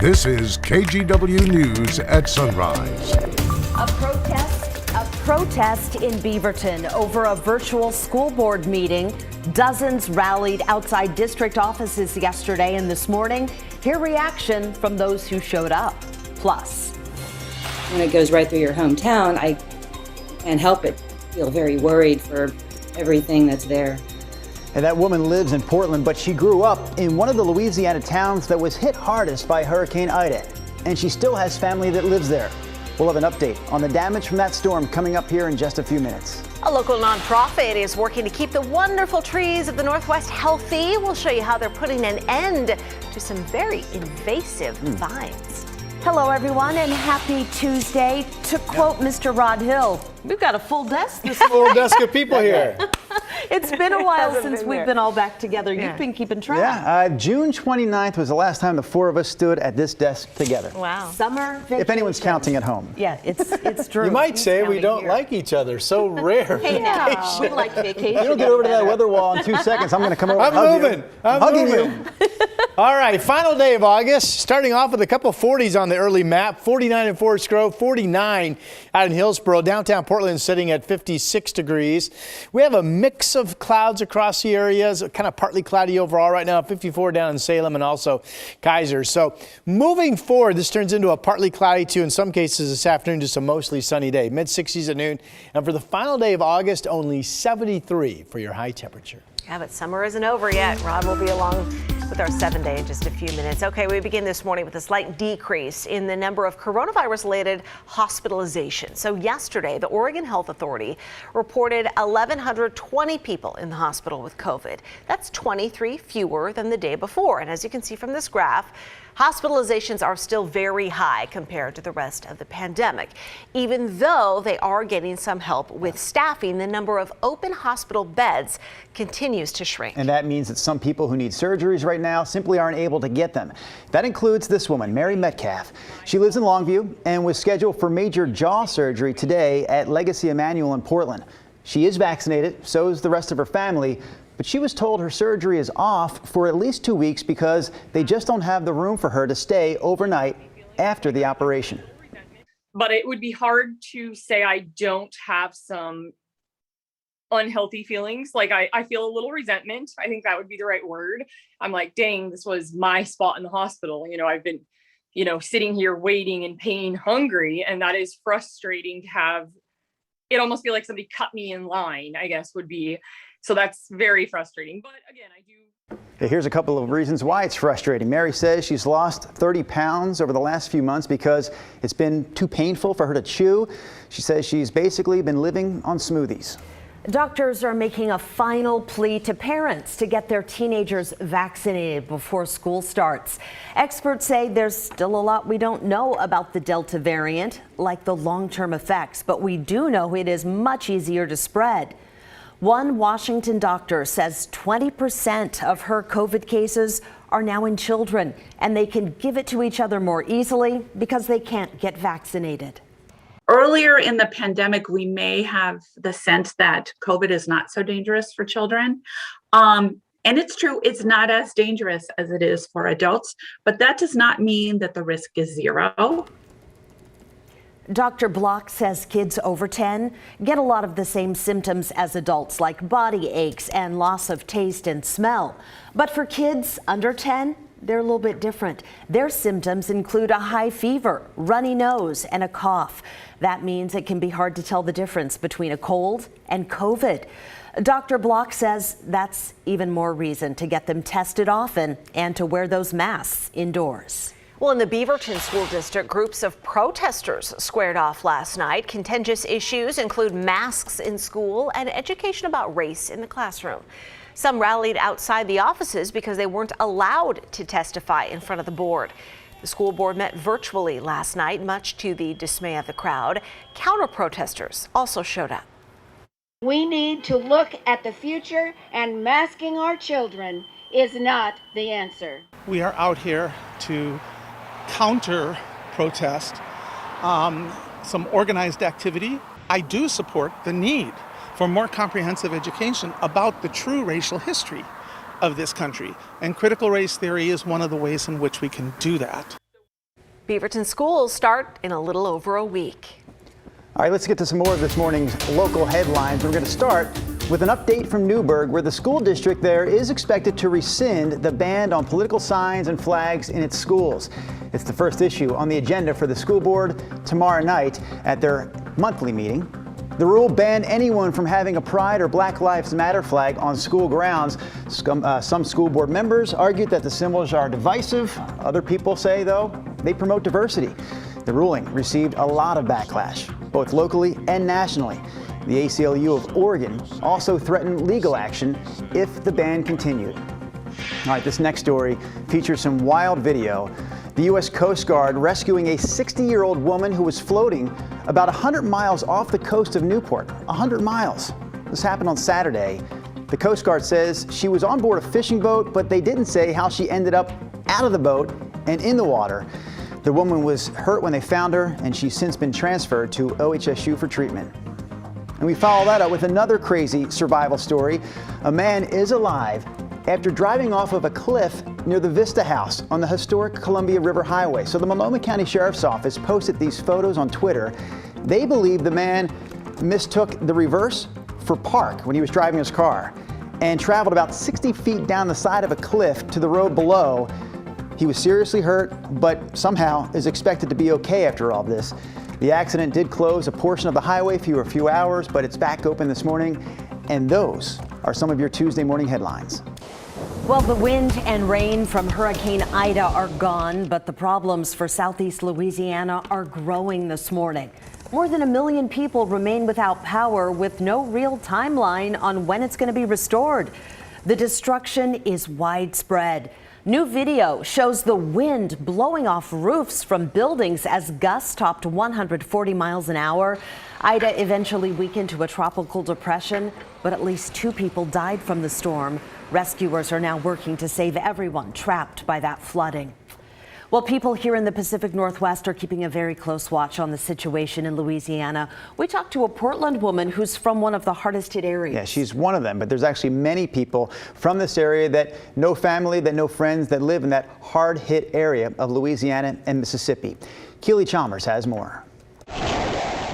This is KGW News at Sunrise. A protest in Beaverton over a virtual school board meeting. Dozens rallied outside district offices yesterday and this morning. Hear reaction from those who showed up. Plus, when it goes right through your hometown, I can't help but feel very worried for everything that's there. And that woman lives in Portland, but she grew up in one of the Louisiana towns that was hit hardest by Hurricane Ida. And she still has family that lives there. We'll have an update on the damage from that storm coming up here in just a few minutes. A local nonprofit is working to keep the wonderful trees of the Northwest healthy. We'll show you how they're putting an end to some very invasive vines. hello everyone and happy Tuesday. To quote Mr. Rod Hill, we've got a full desk this morning. Full desk of people here. It's been a while since we've been all back together. You've been keeping track. Yeah, June 29th was the last time the four of us stood at this desk together. Wow. Summer vacation. If anyone's counting at home. Yeah, it's true. You might He's say we counting don't here. like each other. So rare. Hey, now, we like vacation. You don't get over to that weather wall in 2 seconds. I'm going to come over and I'm hug moving. you. I'm Hugging moving. you. All right, final day of August. Starting off with a couple 40s on the early map. 49 in Forest Grove, 49 out in Hillsboro. Downtown Portland sitting at 56 degrees. We have a mix of clouds across the areas, kind of partly cloudy overall right now. 54 down in Salem and also Kaiser. So moving forward, this turns into a partly cloudy to, in some cases this afternoon, just a mostly sunny day. Mid-60s at noon. And for the final day of August, only 73 for your high temperature. Yeah, but summer isn't over yet. Rod will be along with our 7-day in just a few minutes. Okay, we begin this morning with a slight decrease in the number of coronavirus-related hospitalizations. So yesterday, the Oregon Health Authority reported 1,120 people in the hospital with COVID. That's 23 fewer than the day before. And as you can see from this graph, hospitalizations are still very high compared to the rest of the pandemic. Even though they are getting some help with staffing, the number of open hospital beds continues to shrink. And that means that some people who need surgeries right now simply aren't able to get them. That includes this woman, Mary Metcalf. She lives in Longview and was scheduled for major jaw surgery today at Legacy Emmanuel in Portland. She is vaccinated, so is the rest of her family. But she was told her surgery is off for at least 2 weeks because they just don't have the room for her to stay overnight after the operation. But it would be hard to say I don't have some unhealthy feelings. Like I feel a little resentment. I think that would be the right word. I'm like, dang, this was my spot in the hospital. You know, I've been, sitting here waiting in pain, hungry, and that is frustrating to have. It almost feel like somebody cut me in line, I guess would be. So that's very frustrating. But again, I do. Okay, here's a couple of reasons why it's frustrating. Mary says she's lost 30 pounds over the last few months because it's been too painful for her to chew. She says she's basically been living on smoothies. Doctors are making a final plea to parents to get their teenagers vaccinated before school starts. Experts say there's still a lot we don't know about the Delta variant, like the long-term effects, but we do know it is much easier to spread. One Washington doctor says 20% of her COVID cases are now in children, and they can give it to each other more easily because they can't get vaccinated. Earlier in the pandemic, we may have the sense that COVID is not so dangerous for children. And it's true, it's not as dangerous as it is for adults, but that does not mean that the risk is zero. Dr. Block says kids over 10 get a lot of the same symptoms as adults, like body aches and loss of taste and smell. But for kids under 10, they're a little bit different. Their symptoms include a high fever, runny nose, and a cough. That means it can be hard to tell the difference between a cold and COVID. Dr. Block says that's even more reason to get them tested often and to wear those masks indoors. Well, in the Beaverton School District, groups of protesters squared off last night. Contentious issues include masks in school and education about race in the classroom. Some rallied outside the offices because they weren't allowed to testify in front of the board. The school board met virtually last night, much to the dismay of the crowd. Counter-protesters also showed up. We need to look at the future, and masking our children is not the answer. We are out here to counter protest some organized activity. I do support the need for more comprehensive education about the true racial history of this country. And critical race theory is one of the ways in which we can do that. Beaverton schools start in a little over a week. All right, let's get to some more of this morning's local headlines. We're going to start with an update from Newburgh, where the school district there is expected to rescind the ban on political signs and flags in its schools. It's the first issue on the agenda for the school board tomorrow night at their monthly meeting. The rule banned anyone from having a Pride or Black Lives Matter flag on school grounds. Some school board members argued that the symbols are divisive. Other people say, though, they promote diversity. The ruling received a lot of backlash, both locally and nationally. The ACLU of Oregon also threatened legal action if the ban continued. All right, this next story features some wild video. The U.S. Coast Guard rescuing a 60-year-old woman who was floating about 100 miles off the coast of Newport. 100 miles. This happened on Saturday. The Coast Guard says she was on board a fishing boat, but they didn't say how she ended up out of the boat and in the water. The woman was hurt when they found her, and she's since been transferred to OHSU for treatment. And we follow that up with another crazy survival story. A man is alive after driving off of a cliff near the Vista House on the historic Columbia River Highway. So the Multnomah County Sheriff's Office posted these photos on Twitter. They believe the man mistook the reverse for park when he was driving his car and traveled about 60 feet down the side of a cliff to the road below. He was seriously hurt, but somehow is expected to be okay after all this. The accident did close a portion of the highway for a few hours, but it's back open this morning. And those are some of your Tuesday morning headlines. Well, the wind and rain from Hurricane Ida are gone, but the problems for southeast Louisiana are growing this morning. More than 1 million people remain without power with no real timeline on when it's going to be restored. The destruction is widespread. New video shows the wind blowing off roofs from buildings as gusts topped 140 miles an hour. Ida eventually weakened to a tropical depression, but at least 2 people died from the storm. Rescuers are now working to save everyone trapped by that flooding. Well, people here in the Pacific Northwest are keeping a very close watch on the situation in Louisiana. We talked to a Portland woman who's from one of the hardest hit areas. Yeah, she's one of them, but there's actually many people from this area that know family, that know friends, that live in that hard hit area of Louisiana and Mississippi. Keely Chalmers has more.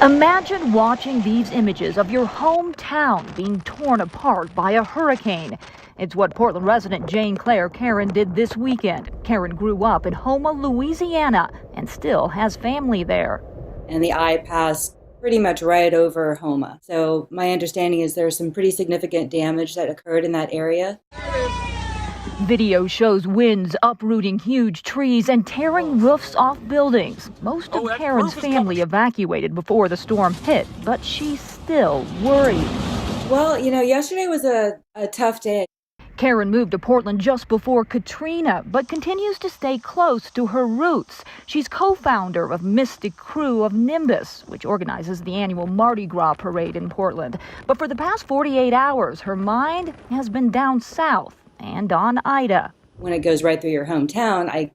Imagine watching these images of your hometown being torn apart by a hurricane. It's what Portland resident Jane Claire Karen did this weekend. Karen grew up in Houma, Louisiana, and still has family there. And the eye passed pretty much right over Houma. So my understanding is there's some pretty significant damage that occurred in that area. Video shows winds uprooting huge trees and tearing roofs off buildings. Most of Karen's family evacuated before the storm hit, but she's still worried. Well, yesterday was a tough day. Karen moved to Portland just before Katrina, but continues to stay close to her roots. She's co-founder of Mystic Crew of Nimbus, which organizes the annual Mardi Gras parade in Portland. But for the past 48 hours, her mind has been down south and on Ida. When it goes right through your hometown, I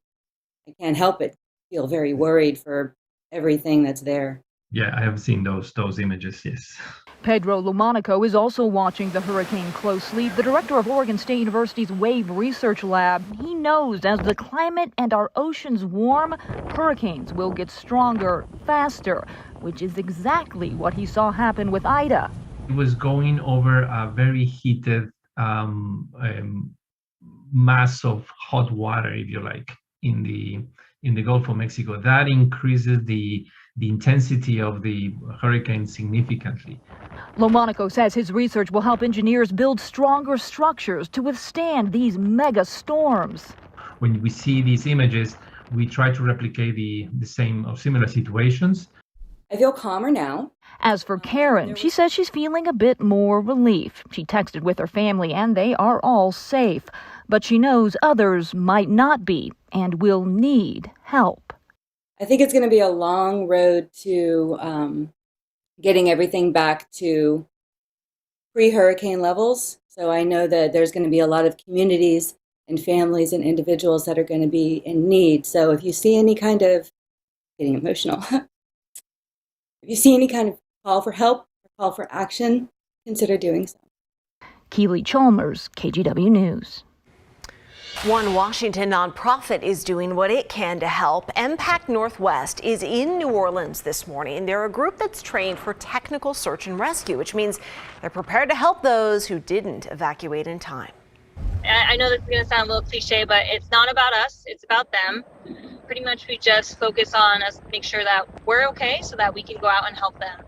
can't help but feel very worried for everything that's there. Yeah, I have seen those images, yes. Pedro Lumanico is also watching the hurricane closely. The director of Oregon State University's Wave Research Lab, he knows as the climate and our oceans warm, hurricanes will get stronger, faster, which is exactly what he saw happen with Ida. It was going over a very heated mass of hot water, if you like, in the Gulf of Mexico. That increases the intensity of the hurricane significantly. Lomonico says his research will help engineers build stronger structures to withstand these mega storms. When we see these images, we try to replicate the same or similar situations. I feel calmer now. As for Karen, she says she's feeling a bit more relief. She texted with her family and they are all safe. But she knows others might not be and will need help. I think it's going to be a long road to getting everything back to pre-hurricane levels. So I know that there's going to be a lot of communities and families and individuals that are going to be in need. So if you see any kind of, getting emotional, if you see any kind of call for help or call for action, consider doing so. Keely Chalmers, KGW News. One Washington nonprofit is doing what it can to help. Impact Northwest is in New Orleans this morning. They're a group that's trained for technical search and rescue, which means they're prepared to help those who didn't evacuate in time. I know this is going to sound a little cliche, but it's not about us, it's about them. Pretty much we just focus on us, make sure that we're okay so that we can go out and help them.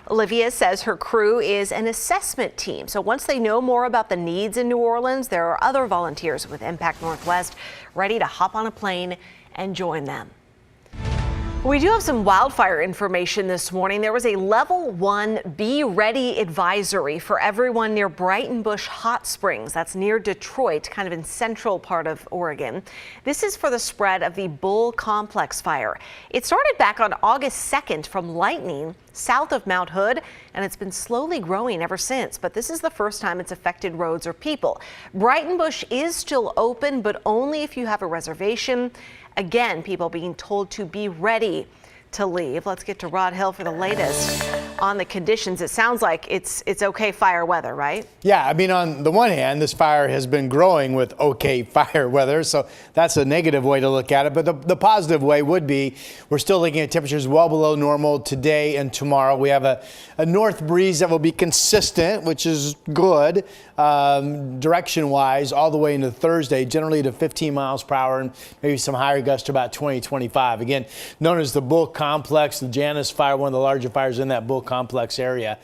Olivia says her crew is an assessment team. So once they know more about the needs in New Orleans, there are other volunteers with Impact Northwest ready to hop on a plane and join them. We do have some wildfire information this morning. There was a level 1 Be Ready advisory for everyone near Brighton Bush Hot Springs. That's near Detroit, kind of in central part of Oregon. This is for the spread of the Bull Complex fire. It started back on August 2nd from lightning south of Mount Hood, and it's been slowly growing ever since. But this is the first time it's affected roads or people. Brighton Bush is still open, but only if you have a reservation. Again, people being told to be ready to leave. Let's get to Rod Hill for the latest on the conditions. It sounds like it's okay fire weather, right? Yeah, I mean, on the one hand, this fire has been growing with okay fire weather, so that's a negative way to look at it. But the positive way would be we're still looking at temperatures well below normal today and tomorrow. We have a north breeze that will be consistent, which is good direction-wise, all the way into Thursday, generally to 15 miles per hour and maybe some higher gusts to about 20, 25. Again, known as the Bull Complex, the Janus fire, one of the larger fires in that Bull Complex area.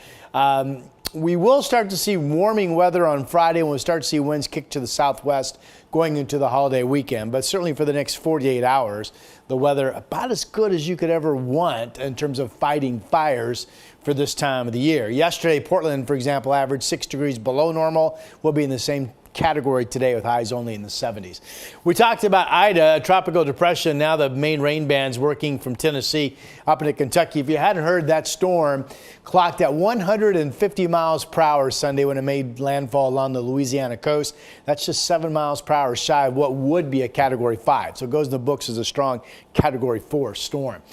We will start to see warming weather on Friday, and we'll start to see winds kick to the southwest going into the holiday weekend. But certainly for the next 48 hours, the weather about as good as you could ever want in terms of fighting fires for this time of the year. Yesterday, Portland, for example, averaged 6 degrees below normal. We'll be in the same category today with highs only in the 70s. We talked about Ida, a tropical depression. Now the main rain bands working from Tennessee up into Kentucky. If you hadn't heard, that storm clocked at 150 miles per hour Sunday when it made landfall along the Louisiana coast. That's just 7 miles per hour shy of what would be a Category 5. So it goes in the books as a strong Category 4 storm.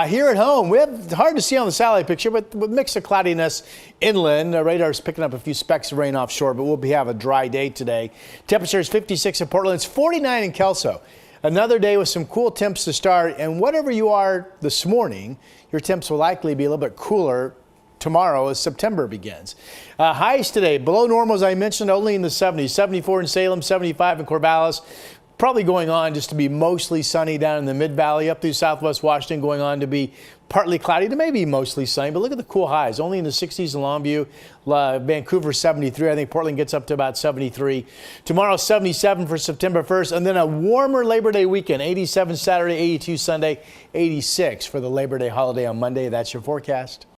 Here at home, it's hard to see on the satellite picture, but with mix of cloudiness inland. Radar's picking up a few specks of rain offshore, but we'll have a dry day today. Temperature is 56 in Portland. It's 49 in Kelso. Another day with some cool temps to start, and whatever you are this morning, your temps will likely be a little bit cooler tomorrow as September begins. Highs today below normal, as I mentioned, only in the 70s. 74 in Salem, 75 in Corvallis. Probably going on just to be mostly sunny down in the mid-valley up through southwest Washington, going on to be partly cloudy to maybe mostly sunny. But look at the cool highs, only in the 60s in Longview. Vancouver 73. I think Portland gets up to about 73. Tomorrow 77 for September 1st, and then a warmer Labor Day weekend. 87 Saturday, 82 Sunday, 86 for the Labor Day holiday on Monday. That's your forecast.